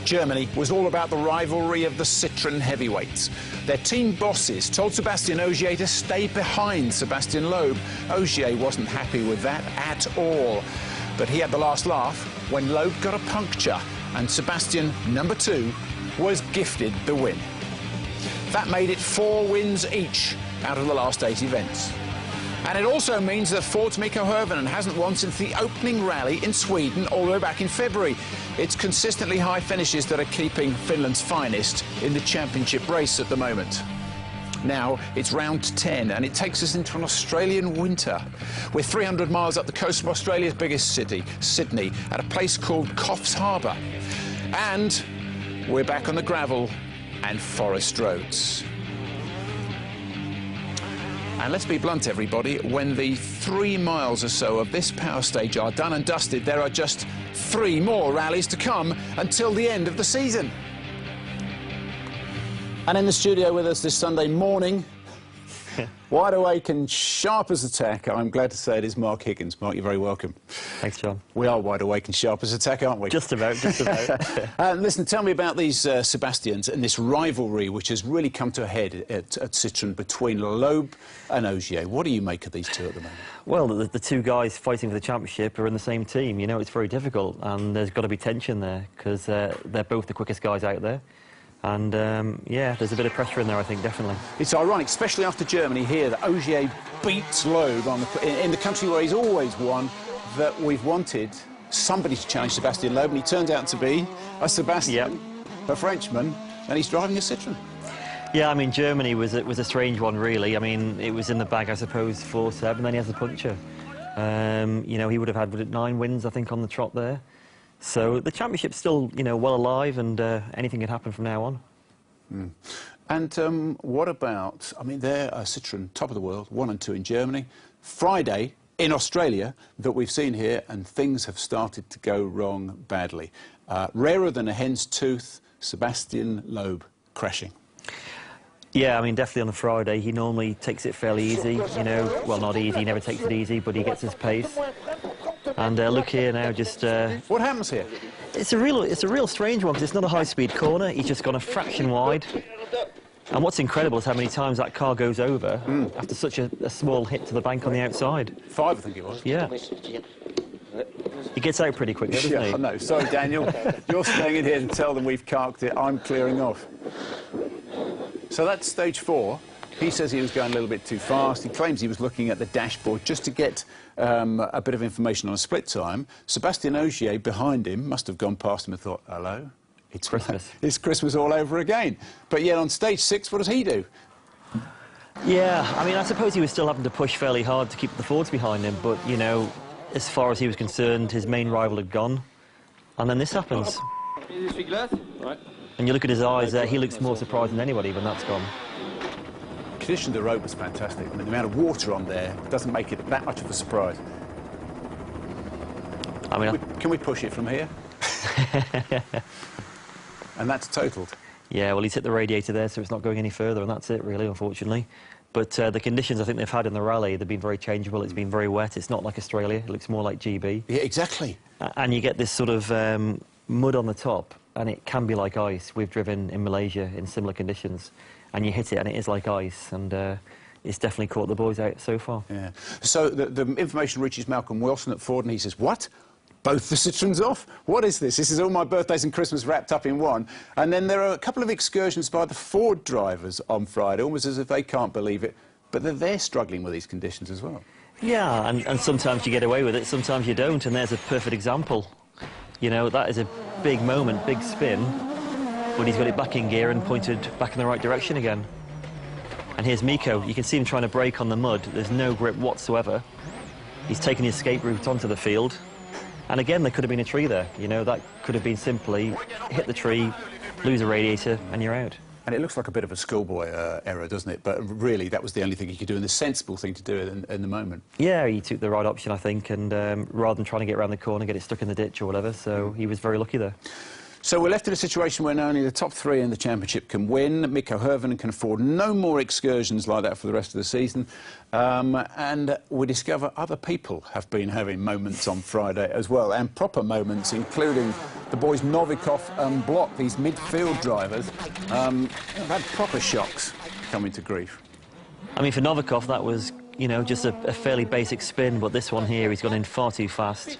Germany was all about the rivalry of the Citroën heavyweights. Their team bosses told Sébastien Ogier to stay behind Sébastien Loeb. Ogier wasn't happy with that at all. But he had the last laugh when Loeb got a puncture and Sébastien, number 2, was gifted the win. That made it 4 wins each out of the last 8 events. And it also means that Ford's Mikko Hirvonen hasn't won since the opening rally in Sweden all the way back in February. It's consistently high finishes that are keeping Finland's finest in the championship race at the moment. Now it's round 10 and it takes us into an Australian winter. We're 300 miles up the coast of Australia's biggest city, Sydney, at a place called Coffs Harbour. And we're back on the gravel and forest roads. And let's be blunt, everybody, when the 3 miles or so of this power stage are done and dusted, there are just 3 more rallies to come until the end of the season. And in the studio with us this Sunday morning, wide awake and sharp as a tack, I'm glad to say it is Mark Higgins. Mark, you're very welcome. Thanks, John. We are wide awake and sharp as a tack, aren't we? Just about, just about. Listen, tell me about these Sébastiens and this rivalry which has really come to a head at Citroën between Loeb and Ogier. What do you make of these two at the moment? Well, the 2 guys fighting for the championship are in the same team. You know, it's very difficult, and there's got to be tension there because they're both the quickest guys out there. And, yeah, there's a bit of pressure in there, I think, definitely. It's ironic, especially after Germany here, that Ogier beats Loeb in the country where he's always won, that we've wanted somebody to challenge Sébastien Loeb, and he turned out to be a Sébastien, a Frenchman, and he's driving a Citroën. Yeah, I mean, Germany was a strange one, really. I mean, it was in the bag, I suppose, for Seb, and then he has the puncture. You know, he would have had 9 wins, I think, on the trot there. So the championship's still, you know, well alive, and anything can happen from now on. Mm. And what about, I mean, they're Citroën, top of the world, 1 and 2 in Germany. Friday in Australia that we've seen here, and things have started to go wrong badly. Rarer than a hen's tooth, Sébastien Loeb crashing. Yeah, I mean, definitely on a Friday, he normally takes it fairly easy, you know. Well, not easy, he never takes it easy, but he gets his pace. And look here now, just... what happens here? It's a real strange one, because it's not a high-speed corner. He's just gone a fraction wide. And what's incredible is how many times that car goes over after such a small hit to the bank on the outside. 5, I think it was. Yeah. He gets out pretty quick, doesn't he? I know. Sorry, Daniel. You're staying in here to tell them we've carked it. I'm clearing off. So that's stage 4. He says he was going a little bit too fast. He claims he was looking at the dashboard just to get a bit of information on a split time. Sébastien Ogier behind him must have gone past him and thought, hello, it's Christmas. It's Christmas all over again. But yet on stage 6, what does he do? Yeah, I mean, I suppose he was still having to push fairly hard to keep the Fords behind him, but, you know, as far as he was concerned, his main rival had gone. And then this happens. And you look at his eyes there, he looks more surprised than anybody when that's gone. Condition of the road was fantastic. I mean, the amount of water on there doesn't make it that much of a surprise. I mean, can we push it from here? And that's totaled. Yeah, well, he's hit the radiator there, so it's not going any further, and that's it, really, unfortunately. But the conditions I think they've had in the rally, they've been very changeable. It's been very wet. It's not like Australia. It looks more like GB. Yeah, exactly. And you get this sort of mud on the top, and it can be like ice. We've driven in Malaysia in similar conditions, and you hit it, and it is like ice. And it's definitely caught the boys out so far. Yeah. So the information reaches Malcolm Wilson at Ford, and he says, what? Both the Citroëns off? What is this? This is all my birthdays and Christmas wrapped up in one. And then there are a couple of excursions by the Ford drivers on Friday, almost as if they can't believe it. But they're struggling with these conditions as well. Yeah, and sometimes you get away with it, sometimes you don't, and there's a perfect example. You know, that is a big moment, big spin, when he's got it back in gear and pointed back in the right direction again. And here's Mikko. You can see him trying to brake on the mud. There's no grip whatsoever. He's taken his escape route onto the field. And again, there could have been a tree there. You know, that could have been simply hit the tree, lose a radiator, and you're out. And it looks like a bit of a schoolboy error, doesn't it? But really, that was the only thing he could do, and the sensible thing to do in the moment. Yeah, he took the right option, I think, and rather than trying to get around the corner, get it stuck in the ditch or whatever, so he was very lucky there. So we're left in a situation where only the top 3 in the championship can win. Mikko Hirvonen can afford no more excursions like that for the rest of the season. And we discover other people have been having moments on Friday as well, and proper moments, including the boys Novikov and Block, these midfield drivers, have had proper shocks coming to grief. I mean, for Novikov, that was, you know, just a fairly basic spin, but this one here, he's gone in far too fast.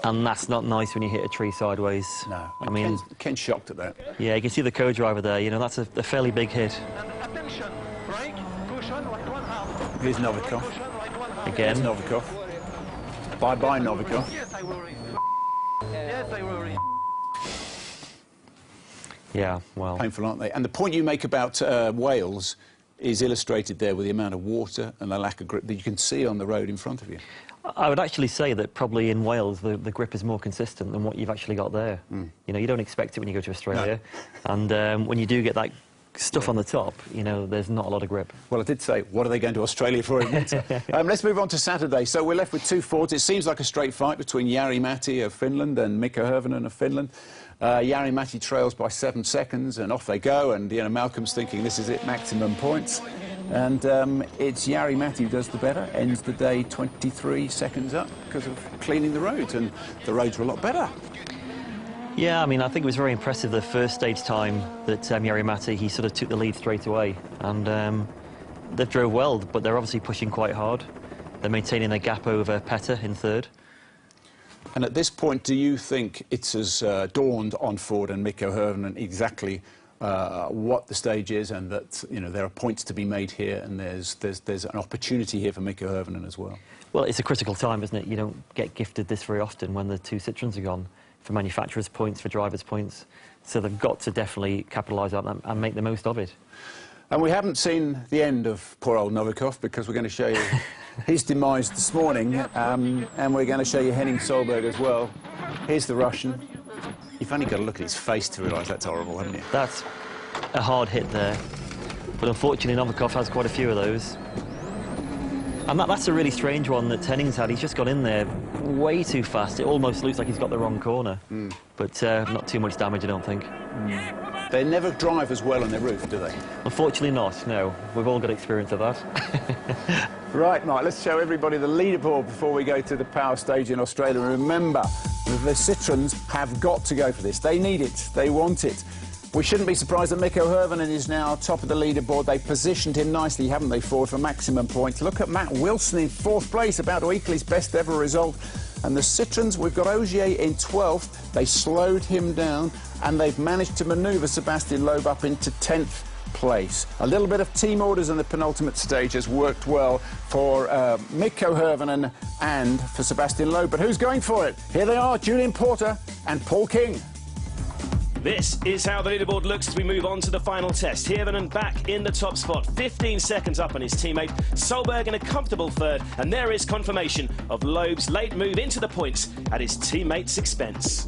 And that's not nice when you hit a tree sideways. No, I mean, Ken's shocked at that. Yeah, you can see the co-driver there, you know, that's a fairly big hit. Here's Novikov. Again. Here's Novikov. Bye-bye, Novikov. Yeah, well... Painful, aren't they? And the point you make about Wales is illustrated there with the amount of water and the lack of grip that you can see on the road in front of you. I would actually say that probably in Wales the grip is more consistent than what you've actually got there. You know, you don't expect it when you go to Australia. No. And when you do get that stuff on the top, you know, there's not a lot of grip. Well, I did say, what are they going to Australia for in winter? Let's move on to Saturday. So we're left with two Fords. It seems like a straight fight between Jari-Matti of Finland and Mikko Hirvonen of Finland. Jari-Matti trails by 7 seconds, and off they go. And, you know, Malcolm's thinking this is it, maximum points. And it's Jari-Matti who does the better, ends the day 23 seconds up because of cleaning the roads, and the roads were a lot better. Yeah, I mean, I think it was very impressive the first stage time that Jari-Matti, he sort of took the lead straight away. And they drove well, but they're obviously pushing quite hard. They're maintaining their gap over Petter in third. And at this point, do you think it's as dawned on Ford and Mikko Hirvonen exactly what the stage is, and that, you know, there are points to be made here, and there's an opportunity here for Mikko Hirvonen as well? Well, it's a critical time, isn't it? You don't get gifted this very often when the two Citroens are gone, for manufacturers' points, for drivers' points. So they've got to definitely capitalise on that and make the most of it. And we haven't seen the end of poor old Novikov, because we're going to show you his demise this morning, and we're going to show you Henning Solberg as well. Here's the Russian. You've only got to look at his face to realise that's horrible, haven't you? That's a hard hit there. But unfortunately, Novikov has quite a few of those. And that's a really strange one that Henning's had. He's just gone in there way too fast. It almost looks like he's got the wrong corner. But not too much damage, I don't think. They never drive as well on their roof, do they? Unfortunately not, no. We've all got experience of that. Right, Mike, let's show everybody the leaderboard before we go to the power stage in Australia. Remember, the Citroens have got to go for this. They need it. They want it. We shouldn't be surprised that Mikko Hirvonen is now top of the leaderboard. They've positioned him nicely, haven't they, Ford, for maximum points. Look at Matt Wilson in 4th place, about to equal his best ever result. And the Citroens, we've got Ogier in 12th. They slowed him down, and they've managed to manoeuvre Sebastian Loeb up into 10th place. A little bit of team orders in the penultimate stage has worked well for Mikko Hirvonen and for Sebastian Loeb. But who's going for it? Here they are, Julian Porter and Paul King. This is how the leaderboard looks as we move on to the final test. Hirvonen back in the top spot, 15 seconds up on his teammate. Solberg in a comfortable third, and there is confirmation of Loeb's late move into the points at his teammate's expense.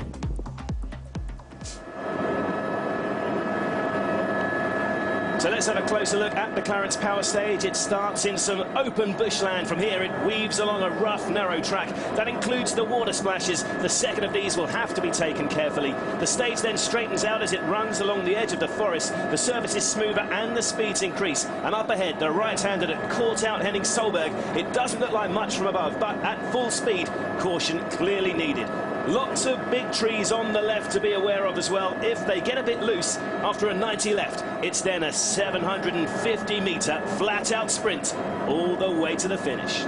So let's have a closer look at the Clarence Power Stage. It starts in some open bushland. From here it weaves along a rough, narrow track. That includes the water splashes. The second of these will have to be taken carefully. The stage then straightens out as it runs along the edge of the forest. The surface is smoother and the speeds increase. And up ahead, the right-hander caught out Henning Solberg. It doesn't look like much from above, but at full speed, caution clearly needed. Lots of big trees on the left to be aware of as well. If they get a bit loose after a 90 left, it's then a 750-metre flat-out sprint all the way to the finish.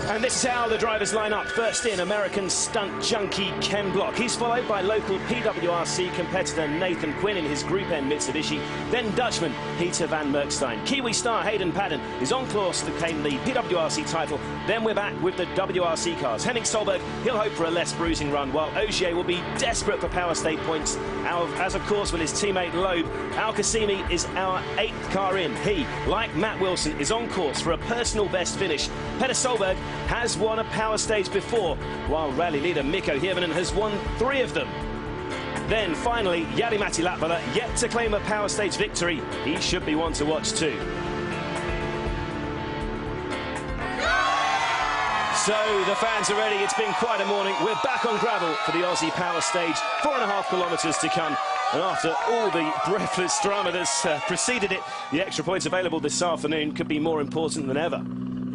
And this is how the drivers line up. First in, American stunt junkie Ken Block. He's followed by local PWRC competitor Nathan Quinn in his Group N Mitsubishi. Then Dutchman Peter van Merkstein. Kiwi star Hayden Padden is on course to claim the PWRC title. Then we're back with the WRC cars. Henning Solberg, he'll hope for a less bruising run, while Ogier will be desperate for power state points, as of course will his teammate Loeb. Al Qasimi is our 8th car in. He, like Matt Wilson, is on course for a personal best finish. Petter Solberg has won a power stage before, while rally leader Mikko Hirvonen has won 3 of them. Then finally, Jari-Matti Latvala yet to claim a power stage victory. He should be one to watch too. So the fans are ready. It's been quite a morning. We're back on gravel for the Aussie Power Stage. 4.5 kilometres to come. And after all the breathless drama that's preceded it, the extra points available this afternoon could be more important than ever.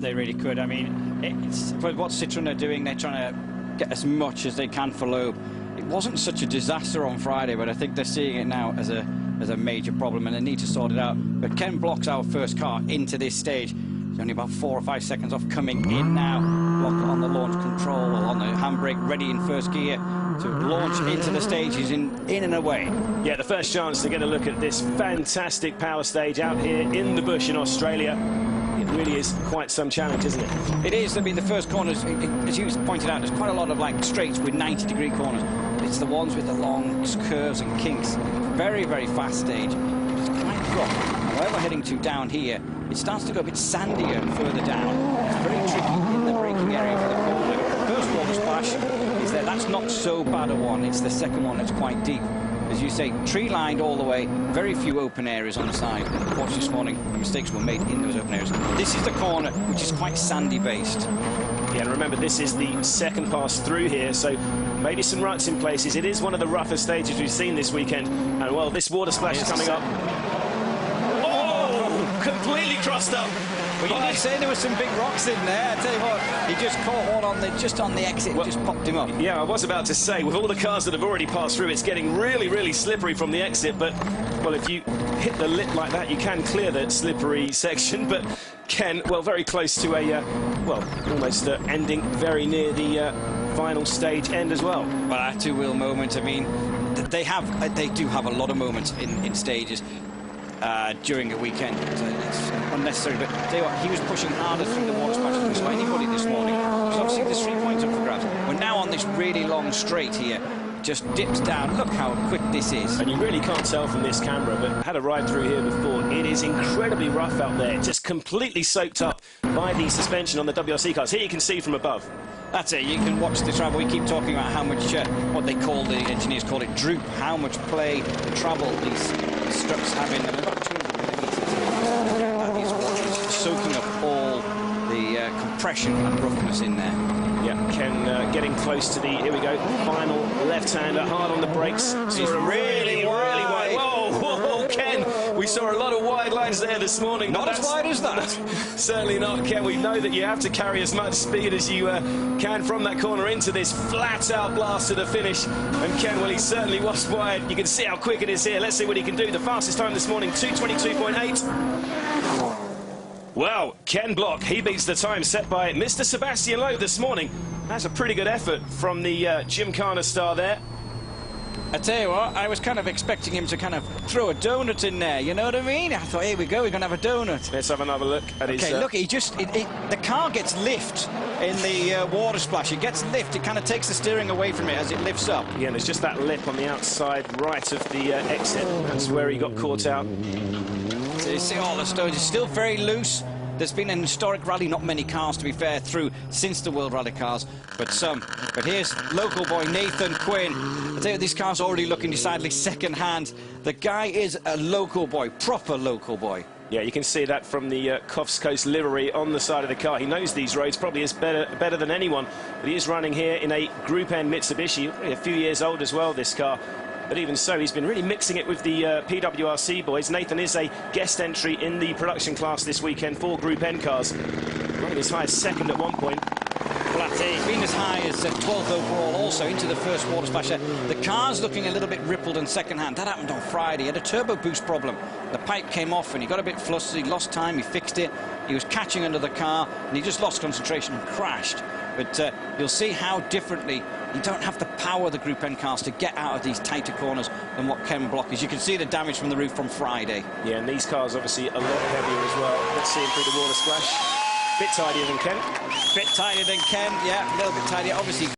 They really could. I mean, it's what Citroën are doing. They're trying to get as much as they can for Loeb. It wasn't such a disaster on Friday, but I think they're seeing it now as a major problem, and they need to sort it out. But Ken Block's our first car into this stage. He's only about 4 or 5 seconds off coming in now. Block on the launch control, on the handbrake, ready in first gear to launch into the stage. He's in and away. Yeah, the first chance to get a look at this fantastic power stage out here in the bush in Australia. It really is quite some challenge, isn't it? It is. I mean, the first corners, as you pointed out, there's quite a lot of like straights with 90-degree corners. It's the ones with the long curves and kinks. Very, very fast stage. It's quite rough. Where we're heading to down here, it starts to go a bit sandier further down. It's very tricky in the braking area for the corner. First water splash is there. That's not so bad a one. It's the second one that's quite deep. As you say, tree-lined all the way, very few open areas on the side. Watch this morning, mistakes were made in those open areas. This is the corner, which is quite sandy-based. Yeah, and remember, this is the second pass through here, so maybe some ruts in places. It is one of the roughest stages we've seen this weekend. And, well, this water splash is coming up. Oh, completely crossed up. Well, you did say there were some big rocks in there. I tell you what, he just caught one on just on the exit, well, just popped him up. Yeah, I was about to say, with all the cars that have already passed through, it's getting really, really slippery from the exit. But, well, if you hit the lip like that, you can clear that slippery section. But Ken, well, very close to a, well, almost ending very near the final stage end as well. Well, that two-wheel moment, I mean, they do have a lot of moments in stages. During a weekend. So it's unnecessary, but tell you what, he was pushing harder through the water splash than anybody this morning. Because obviously there's 3 points up for grabs. We're now on this really long straight here. Just dips down. Look how quick this is. And you really can't tell from this camera, but I had a ride through here before. It is incredibly rough out there, just completely soaked up by the suspension on the WRC cars. Here you can see from above. That's it. You can watch the travel. We keep talking about how much, what they call, the engineers call it droop, how much play, the travel these struts have in them. About 200 millimetres. These watches soaking up all the compression and roughness in there. Yeah, Ken getting close to the, here we go, final left-hander, hard on the brakes. It's really wide. Whoa, Ken, we saw a lot of wide lines there this morning. Not as wide as that. Certainly not, Ken. We know that you have to carry as much speed as you can from that corner into this flat-out blast to the finish. And Ken, well, he certainly was wide. You can see how quick it is here. Let's see what he can do. The fastest time this morning, 2:22.8. Well, Ken Block, he beats the time set by Mr. Sebastian Loeb this morning. That's a pretty good effort from the Gymkhana star there. I tell you what, I was kind of expecting him to kind of throw a donut in there, you know what I mean? I thought, here we go, we're going to have a donut. Let's have another look at his... Okay, look, he just... the car gets lift in the water splash. It gets lift. It kind of takes the steering away from it as it lifts up. Yeah, and there's just that lip on the outside right of the exit. That's where he got caught out. So you see all the stones. It's still very loose. There's been an historic rally, not many cars, to be fair, through since the World Rally cars, but some. But here's local boy Nathan Quinn. I tell you, this car's already looking decidedly second-hand. The guy is a local boy, proper local boy. Yeah, you can see that from the Coffs Coast livery on the side of the car. He knows these roads, probably is better than anyone. But he is running here in a Group N Mitsubishi, a few years old as well, this car. But even so, he's been really mixing it with the PWRC boys. Nathan is a guest entry in the production class this weekend for Group N cars. Running as high as second at one point. He's been as high as 12th overall, also into the first water splash. The car's looking a little bit rippled and second-hand. That happened on Friday. He had a turbo boost problem. The pipe came off and he got a bit flustered. He lost time. He fixed it. He was catching under the car and he just lost concentration and crashed. But you'll see how differently you don't have the power of the Group N cars to get out of these tighter corners than what Ken Block is. You can see the damage from the roof from Friday. Yeah, and these cars obviously a lot heavier as well. Let's see him through the water splash. Bit tidier than Ken. Bit tidier than Ken, yeah, a little bit tidier. Obviously